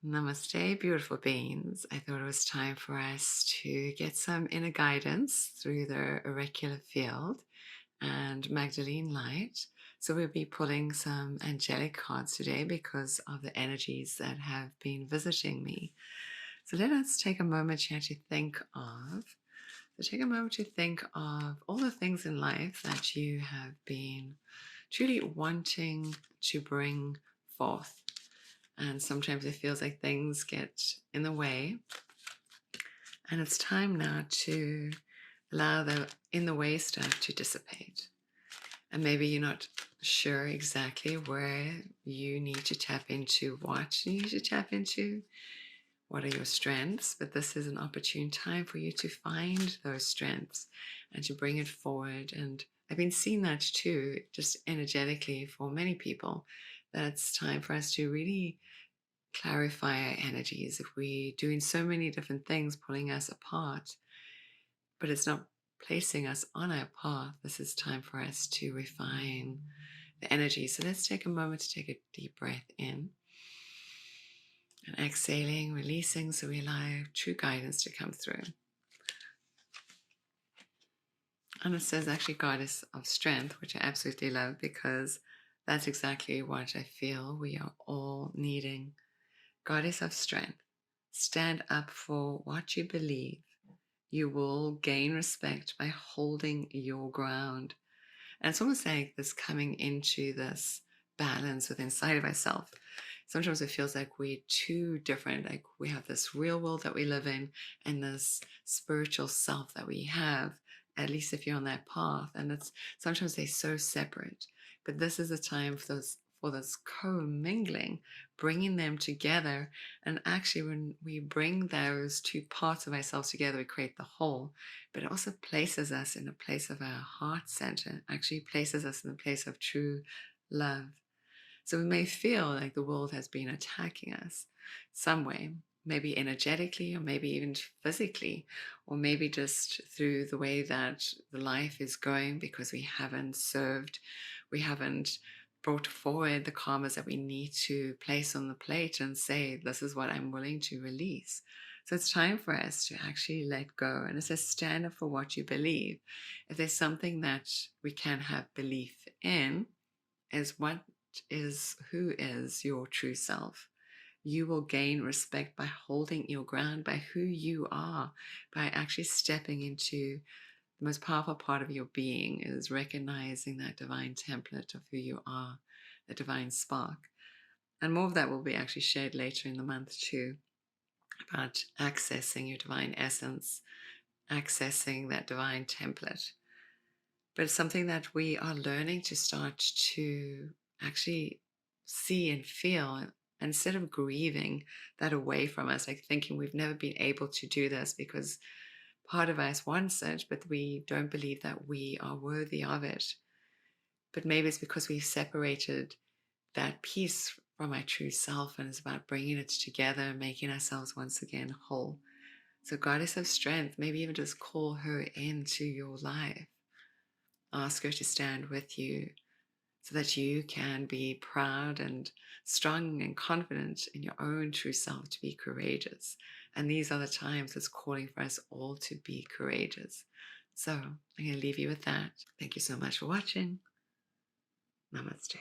Namaste, beautiful beings. I thought it was time for us to get some inner guidance through the oracular field and Magdalene light. So we'll be pulling some angelic cards today because of the energies that have been visiting me. So let us take a moment here to think of. So take a moment to think of all the things in life that you have been truly wanting to bring forth. And sometimes it feels like things get in the way. And it's time now to allow the in the way stuff to dissipate. And maybe you're not sure exactly where you need to tap into, what you need to tap into, what are your strengths, but this is an opportune time for you to find those strengths and to bring it forward. And I've been seeing that too, just energetically for many people, that it's time for us to really clarify our energies. If we're doing so many different things pulling us apart, but it's not placing us on our path, this is time for us to refine the energy. So let's take a moment to take a deep breath in and exhaling, releasing, so we allow true guidance to come through. And it says actually goddess of strength, which I absolutely love because that's exactly what I feel we are all needing. Goddess of strength, stand up for what you believe. You will gain respect by holding your ground. And it's almost like this coming into this balance within inside of ourselves. Sometimes it feels like we're too different. Like we have this real world that we live in and this spiritual self that we have, at least if you're on that path. And it's sometimes they're so separate. But this is a time for this co-mingling, bringing them together. And actually, when we bring those two parts of ourselves together, we create the whole. But it also places us in a place of our heart center, actually places us in a place of true love. So we may feel like the world has been attacking us some way, maybe energetically, or maybe even physically, or maybe just through the way that the life is going because we haven't served, we haven't brought forward the karmas that we need to place on the plate and say, this is what I'm willing to release. So it's time for us to actually let go. And it says, stand up for what you believe. If there's something that we can have belief in, is who is your true self. You will gain respect by holding your ground, by who you are, by actually stepping into the most powerful part of your being is recognizing that divine template of who you are, the divine spark. And more of that will be actually shared later in the month too, about accessing your divine essence, accessing that divine template. But it's something that we are learning to start to actually see and feel instead of grieving that away from us, like thinking we've never been able to do this because part of us wants it, but we don't believe that we are worthy of it. But maybe it's because we've separated that piece from our true self, and it's about bringing it together, making ourselves once again whole. So goddess of strength, maybe even just call her into your life. Ask her to stand with you so that you can be proud and strong and confident in your own true self, to be courageous. And these are the times it's calling for us all to be courageous. So I'm going to leave you with that. Thank you so much for watching. Namaste.